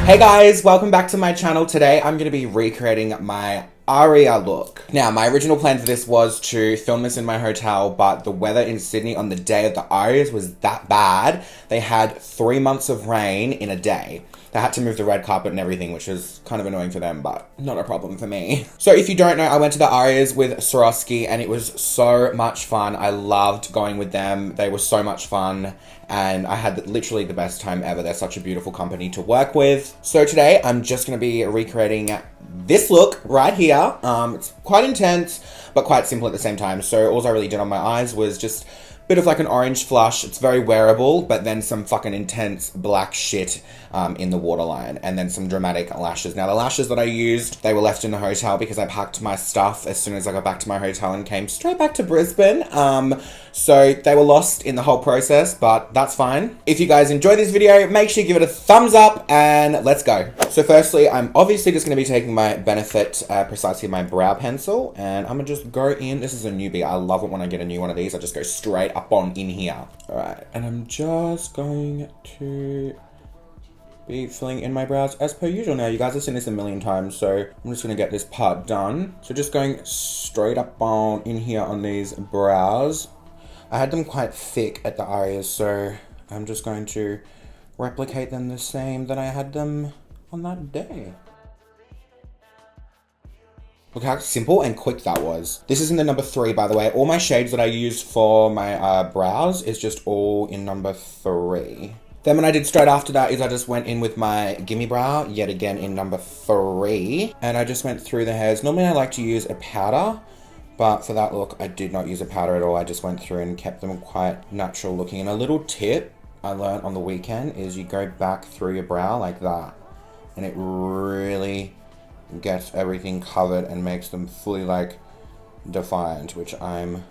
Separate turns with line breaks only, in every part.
Hey guys, welcome back to my channel. Today I'm going to be recreating my Aria look. Now, my original plan for this was to film this in my hotel, but the weather in Sydney on the day of the Arias was that bad. They had 3 months of rain in a day. They had to move the red carpet and everything, which is kind of annoying for them, but not a problem for me. So if you don't know, I went to the Arias with Swarovski and it was so much fun. I loved going with them. They were so much fun and I had literally the best time ever. They're such a beautiful company to work with. So today I'm just going to be recreating this look right here. It's quite intense, but quite simple at the same time. So all I really did on my eyes was just a bit of like an orange flush. It's very wearable, but then some fucking intense black shit in the waterline, and then some dramatic lashes. Now the lashes that I used, they were left in the hotel because I packed my stuff as soon as I got back to my hotel and came straight back to Brisbane. So they were lost in the whole process, but that's fine. If you guys enjoyed this video, make sure you give it a thumbs up and let's go. So firstly, I'm obviously just going to be taking my Benefit Precisely My Brow Pencil, and I'm going to just go in. This is a newbie. I love it when I get a new one of these. I just go straight up on in here. All right, and I'm just going to be filling in my brows as per usual. Now, you guys have seen this a million times, so I'm just going to get this part done. So just going straight up on in here on these brows. I had them quite thick at the Arias, so I'm just going to replicate them the same that I had them on that day. Look how simple and quick that was. This is in the number 3, by the way. All my shades that I used for my brows is just all in number 3. Then what I did straight after that is I just went in with my Gimme Brow, yet again in number 3. And I just went through the hairs. Normally I like to use a powder, but for that look, I did not use a powder at all. I just went through and kept them quite natural looking. And a little tip I learned on the weekend is you go back through your brow like that. And it really gets everything covered and makes them fully like defined, which I'm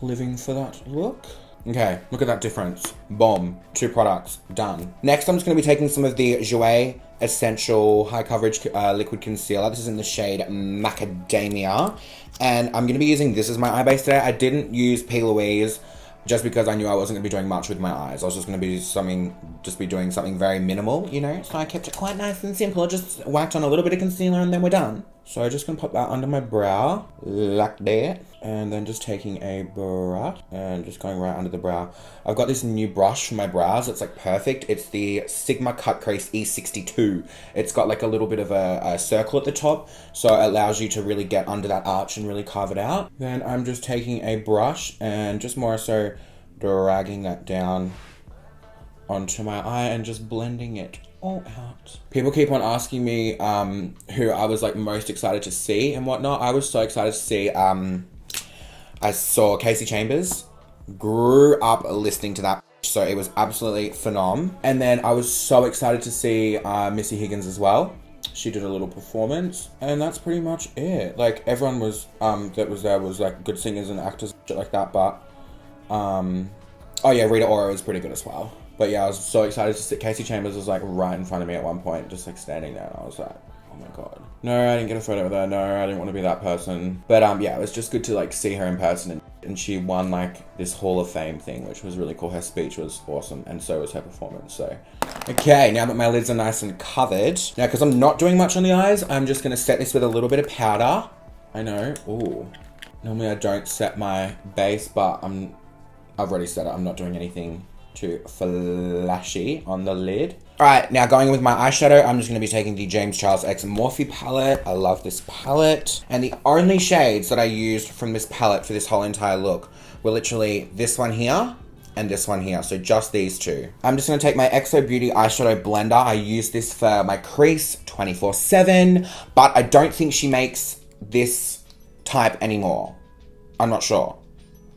living for that look. Okay, look at that difference. Boom. 2 products. Done. Next, I'm just going to be taking some of the Jouer Essential High Coverage Liquid Concealer. This is in the shade Macadamia. And I'm going to be using this as my eye base today. I didn't use P. Louise just because I knew I wasn't going to be doing much with my eyes. I was just going to be doing something very minimal, you know? So I kept it quite nice and simple. I just whacked on a little bit of concealer and then we're done. So I'm just going to put that under my brow, like that. And then just taking a brush and just going right under the brow. I've got this new brush for my brows. It's like perfect. It's the Sigma Cut Crease E62. It's got like a little bit of a circle at the top. So it allows you to really get under that arch and really carve it out. Then I'm just taking a brush and just more so dragging that down onto my eye and just blending it all out. People keep on asking me who I was like most excited to see and whatnot. I was so excited to see, I saw Casey Chambers, grew up listening to that, so it was absolutely phenom. And then I was so excited to see Missy Higgins as well. She did a little performance, and that's pretty much it. Like everyone was that was there was like good singers and actors, shit like that. But oh yeah, Rita Ora was pretty good as well. But yeah, I was so excited to see Casey Chambers was like right in front of me at one point, just like standing there, and I was like, oh my god. No, I didn't get a photo with her. No, I didn't want to be that person. But yeah, it was just good to like see her in person, and she won like this Hall of Fame thing, which was really cool. Her speech was awesome, and so was her performance. So okay, now that my lids are nice and covered, now because I'm not doing much on the eyes, I'm just gonna set this with a little bit of powder. I know. Ooh. Normally I don't set my base, but I've already set it. I'm not doing anything too flashy on the lid. Alright, now going with my eyeshadow, I'm just going to be taking the James Charles X Morphe palette. I love this palette. And the only shades that I used from this palette for this whole entire look were literally this one here and this one here. So just these 2. I'm just going to take my XO Beauty eyeshadow blender. I use this for my crease 24/7, but I don't think she makes this type anymore. I'm not sure.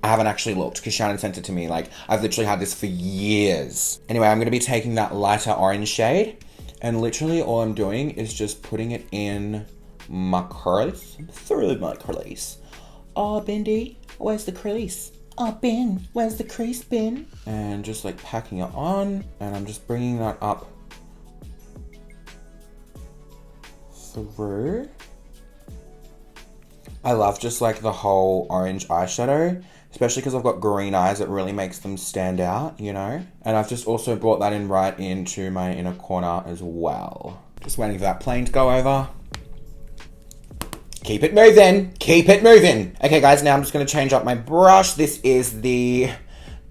I haven't actually looked because Shannon sent it to me. Like, I've literally had this for years. Anyway, I'm going to be taking that lighter orange shade, and literally all I'm doing is just putting it in my crease, through my crease. Oh, Bendy, where's the crease? Oh, Ben, where's the crease, Ben? And just like packing it on, and I'm just bringing that up through. I love just like the whole orange eyeshadow. Especially because I've got green eyes, it really makes them stand out, you know? And I've just also brought that in right into my inner corner as well. Just waiting for that plane to go over. Keep it moving. Keep it moving. Okay, guys, now I'm just going to change up my brush. This is the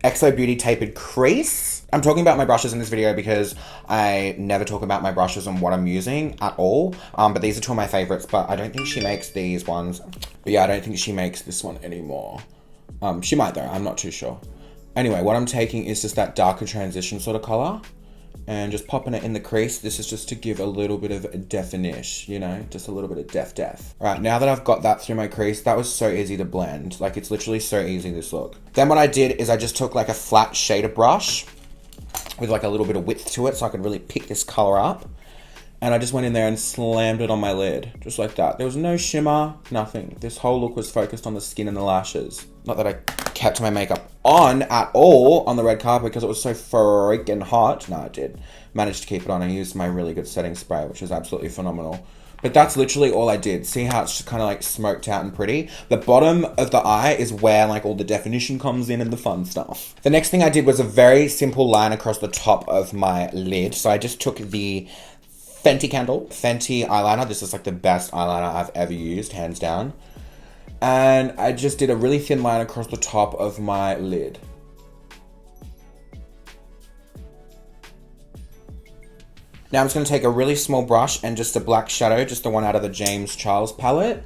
XO Beauty Tapered Crease. I'm talking about my brushes in this video because I never talk about my brushes and what I'm using at all. But these are two of my favorites, but I don't think she makes these ones. But yeah, I don't think she makes this one anymore. She might though, I'm not too sure. Anyway, what I'm taking is just that darker transition sort of color and just popping it in the crease. This is just to give a little bit of a definition, you know, just a little bit of def. All right, now that I've got that through my crease, that was so easy to blend. Like, it's literally so easy, this look. Then what I did is I just took like a flat shader brush with like a little bit of width to it so I could really pick this color up. And I just went in there and slammed it on my lid, just like that. There was no shimmer, nothing. This whole look was focused on the skin and the lashes. Not that I kept my makeup on at all on the red carpet because it was so freaking hot. No, I did manage to keep it on. I used my really good setting spray, which is absolutely phenomenal. But that's literally all I did. See how it's just kind of like smoked out and pretty? The bottom of the eye is where like all the definition comes in and the fun stuff. The next thing I did was a very simple line across the top of my lid. So I just took the Fenty eyeliner. This is like the best eyeliner I've ever used, hands down. And I just did a really thin line across the top of my lid. Now I'm just going to take a really small brush and just a black shadow, just the one out of the James Charles palette.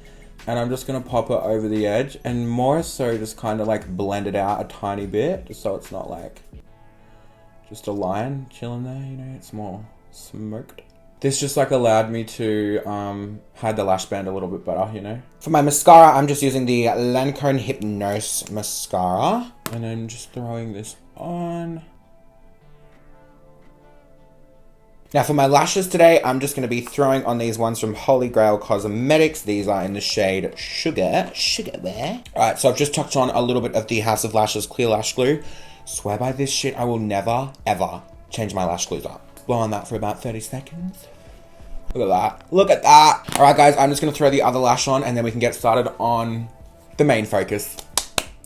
And I'm just going to pop it over the edge and more so just kind of like blend it out a tiny bit, just so it's not like just a line chilling there, you know, it's more smoked. This just like allowed me to hide the lash band a little bit better, you know. For my mascara, I'm just using the Lancome Hypnose mascara. And I'm just throwing this on. Now for my lashes today, I'm just going to be throwing on these ones from Holy Grail Cosmetics. These are in the shade Sugar Bear. Alright, so I've just tucked on a little bit of the House of Lashes Clear Lash Glue. Swear by this shit, I will never, ever change my lash glues up. Blow on that for about 30 seconds. Look at that. Look at that. All right, guys, I'm just going to throw the other lash on and then we can get started on the main focus,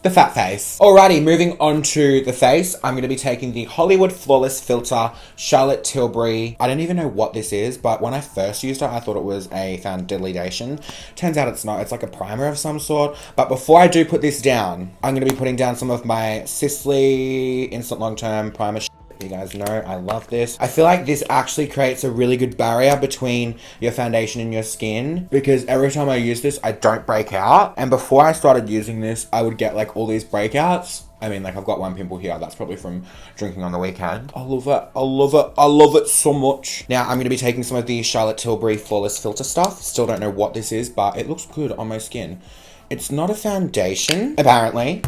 the fat face. Alrighty, moving on to the face, I'm going to be taking the Hollywood Flawless Filter Charlotte Tilbury. I don't even know what this is, but when I first used it, I thought it was a foundation. Turns out it's not. It's like a primer of some sort. But before I do put this down, I'm going to be putting down some of my Sisley Instant Long Term Primer. You guys know I love this. I feel like this actually creates a really good barrier between your foundation and your skin because every time I use this, I don't break out. And before I started using this, I would get like all these breakouts. I mean, like I've got one pimple here. That's probably from drinking on the weekend. I love it. I love it. I love it so much. Now I'm going to be taking some of the Charlotte Tilbury Flawless Filter stuff. Still don't know what this is, but it looks good on my skin. It's not a foundation, apparently.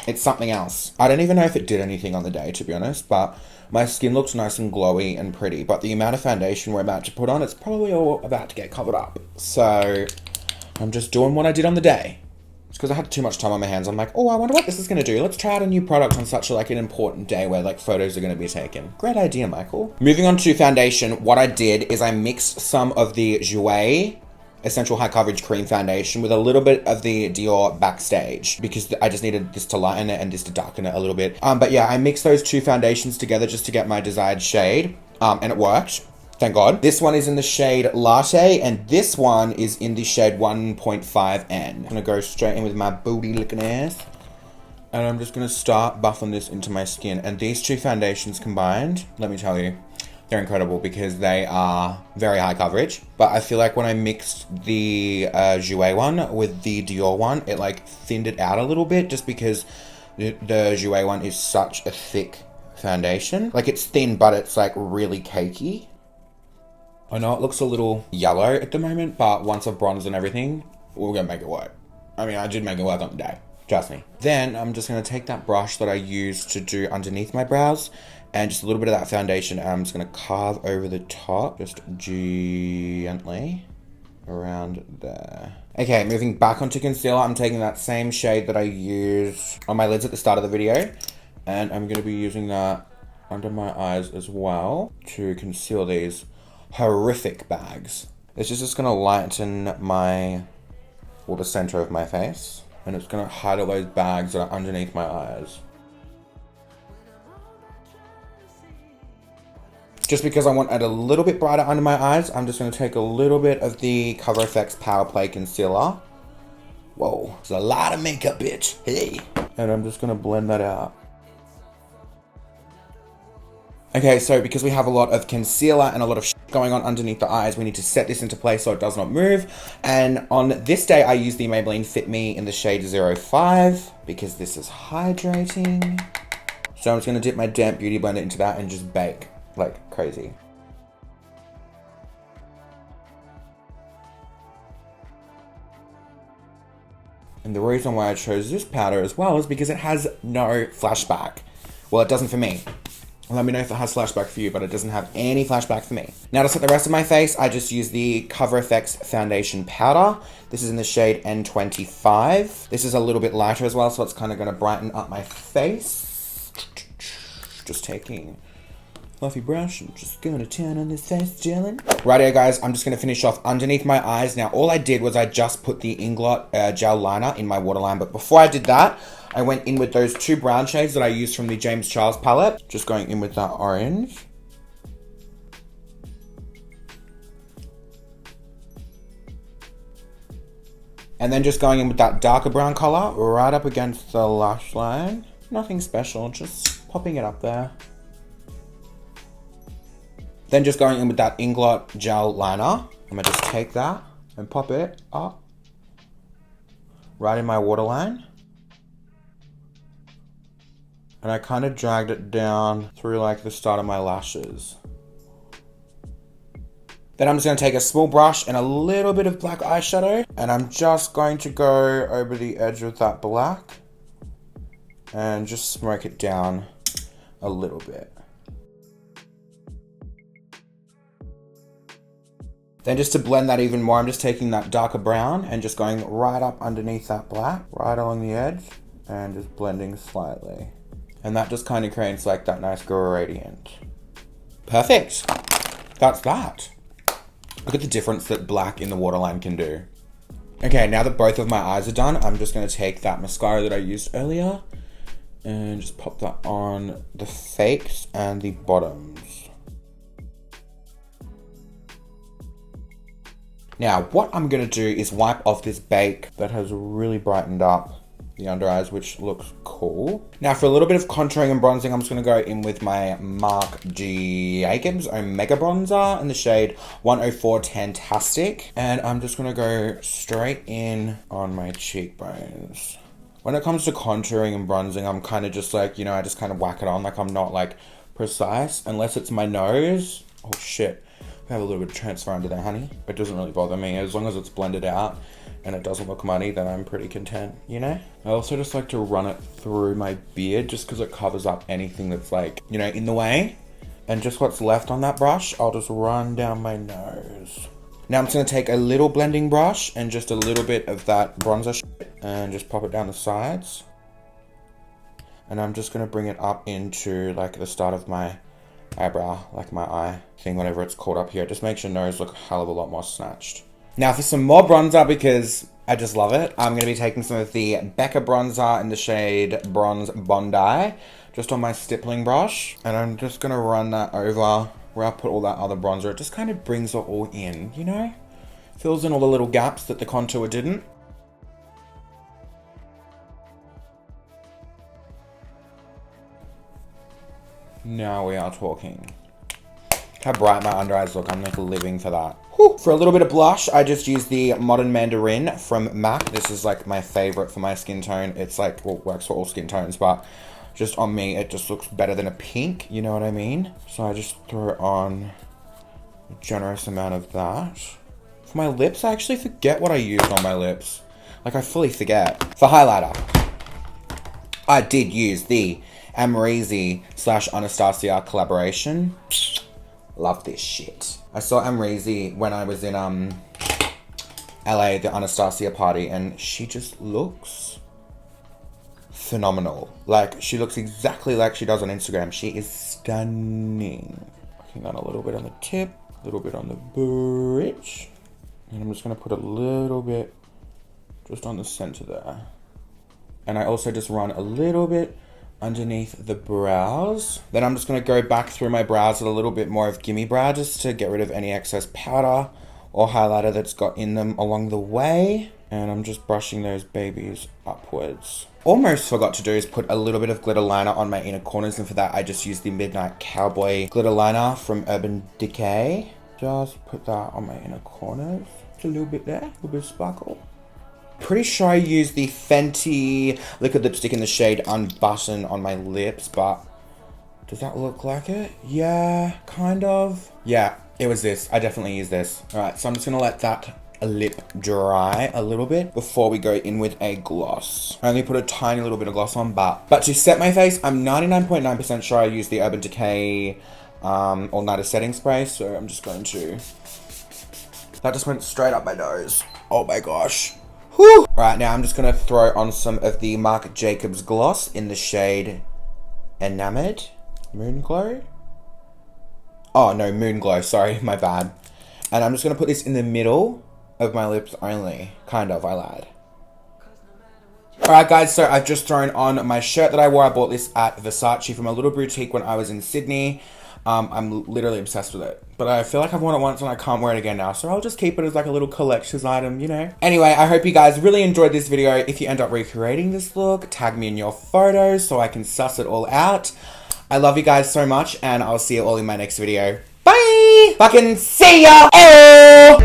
It's something else. I don't even know if it did anything on the day, to be honest, but my skin looks nice and glowy and pretty, but the amount of foundation we're about to put on, it's probably all about to get covered up. So I'm just doing what I did on the day. It's because I had too much time on my hands. I'm like, oh, I wonder what this is going to do. Let's try out a new product on such like an important day where like photos are going to be taken. Great idea, Michael. Moving on to foundation, what I did is I mixed some of the Jouer Essential High Coverage Cream Foundation with a little bit of the Dior Backstage because I just needed this to lighten it and this to darken it a little bit. But yeah, I mixed those two foundations together just to get my desired shade, and it worked. Thank God. This one is in the shade Latte, and this one is in the shade 1.5N. I'm gonna go straight in with my booty looking ass. And I'm just gonna start buffing this into my skin. And these two foundations combined, let me tell you, they're incredible because they are very high coverage. But I feel like when I mixed the Jouer one with the Dior one, it like thinned it out a little bit just because the Jouer one is such a thick foundation. Like it's thin, but it's like really cakey. I know it looks a little yellow at the moment, but once I've bronzed and everything, we're gonna make it work. I mean, I did make it work on the day. Trust me. Then I'm just gonna take that brush that I used to do underneath my brows and just a little bit of that foundation, and I'm just going to carve over the top, just gently, around there. Okay, moving back onto concealer, I'm taking that same shade that I used on my lids at the start of the video, and I'm going to be using that under my eyes as well to conceal these horrific bags. This is just going to lighten the center of my face. And it's gonna hide all those bags that are underneath my eyes. Just because I want it a little bit brighter under my eyes, I'm just gonna take a little bit of the Cover FX Power Play Concealer. Whoa, there's a lot of makeup, bitch. Hey. And I'm just gonna blend that out. Okay, so because we have a lot of concealer and a lot of shit going on underneath the eyes, we need to set this into place so it does not move. And on this day, I use the Maybelline Fit Me in the shade 05 because this is hydrating. So I'm just gonna dip my damp beauty blender into that and just bake like crazy. And the reason why I chose this powder as well is because it has no flashback. Well, it doesn't for me. Let me know if it has flashback for you, but it doesn't have any flashback for me. Now to set the rest of my face, I just use the Cover FX Foundation Powder. This is in the shade N25. This is a little bit lighter as well, so it's kind of going to brighten up my face. Just taking a fluffy brush and just going to turn on this face, chillin'. Rightio guys, I'm just going to finish off underneath my eyes. Now all I did was I just put the Inglot gel liner in my waterline, but before I did that, I went in with those two brown shades that I used from the James Charles palette. Just going in with that orange. And then just going in with that darker brown color right up against the lash line. Nothing special, just popping it up there. Then just going in with that Inglot gel liner. I'm gonna just take that and pop it up right in my waterline. And I kind of dragged it down through like the start of my lashes. Then I'm just going to take a small brush and a little bit of black eyeshadow. And I'm just going to go over the edge with that black. And just smoke it down a little bit. Then just to blend that even more, I'm just taking that darker brown and just going right up underneath that black, right along the edge, and just blending slightly. And that just kind of creates like that nice gradient. Perfect. That's that. Look at the difference that black in the waterline can do. Okay, now that both of my eyes are done, I'm just going to take that mascara that I used earlier and just pop that on the fakes and the bottoms. Now, what I'm going to do is wipe off this bake that has really brightened up the under eyes, which looks cool. Now for a little bit of contouring and bronzing, I'm just going to go in with my Marc Jacobs Omega Bronzer in the shade 104 Tantastic. And I'm just going to go straight in on my cheekbones. When it comes to contouring and bronzing, I'm kind of just like, you know, I just kind of whack it on. Like I'm not like precise unless it's my nose. Oh shit. I have a little bit of transfer under there, honey. It doesn't really bother me as long as it's blended out and it doesn't look muddy, then I'm pretty content, you know? I also just like to run it through my beard just because it covers up anything that's like, you know, in the way. And just what's left on that brush, I'll just run down my nose. Now I'm just gonna take a little blending brush and just a little bit of that bronzer shit and just pop it down the sides. And I'm just gonna bring it up into like the start of my eyebrow, like my eye thing, whatever it's called up here. It just makes your nose look a hell of a lot more snatched. Now for some more bronzer, because I just love it, I'm going to be taking some of the Becca bronzer in the shade Bronze Bondi, just on my stippling brush. And I'm just going to run that over where I put all that other bronzer. It just kind of brings it all in, you know? Fills in all the little gaps that the contour didn't. Now we are talking. How bright my under eyes look. I'm like living for that. Whew. For a little bit of blush, I just use the Modern Mandarin from MAC. This is like my favorite for my skin tone. It's like, well, works for all skin tones, but just on me, it just looks better than a pink. You know what I mean? So I just throw on a generous amount of that. For my lips, I actually forget what I used on my lips. Like I fully forget. For highlighter, I did use the Amrezy / Anastasia collaboration. Love this shit. I saw Amrezy when I was in LA, the Anastasia party, and she just looks phenomenal. Like, she looks exactly like she does on Instagram. She is stunning. Putting on a little bit on the tip, a little bit on the bridge. And I'm just gonna put a little bit just on the center there. And I also just run a little bit underneath the brows. Then I'm just going to go back through my brows with a little bit more of Gimme Brow just to get rid of any excess powder or highlighter that's got in them along the way. And I'm just brushing those babies upwards. Almost forgot to do is put a little bit of glitter liner on my inner corners, and for that I just used the Midnight Cowboy glitter liner from Urban Decay. Just put that on my inner corners. Just a little bit there, a little bit of sparkle. Pretty sure I used the Fenty liquid lipstick in the shade Unbutton on my lips, but does that look like it? Yeah, kind of. Yeah, it was this. I definitely used this. Alright, so I'm just gonna let that lip dry a little bit before we go in with a gloss. I only put a tiny little bit of gloss on, but to set my face, I'm 99.9% sure I used the Urban Decay All Nighter setting spray, so I'm just going to... That just went straight up my nose. Oh my gosh. Whew. Right, now I'm just going to throw on some of the Marc Jacobs gloss in the shade Enamored. Moon Glow? Oh no, Moon Glow, sorry, my bad. And I'm just going to put this in the middle of my lips only. Kind of, I lied. Alright guys, so I've just thrown on my shirt that I wore. I bought this at Versace from a little boutique when I was in Sydney. I'm literally obsessed with it. But I feel like I've worn it once and I can't wear it again now. So I'll just keep it as like a little collector's item, you know. Anyway, I hope you guys really enjoyed this video. If you end up recreating this look, tag me in your photos so I can suss it all out. I love you guys so much and I'll see you all in my next video. Bye! Fucking see ya! Oh!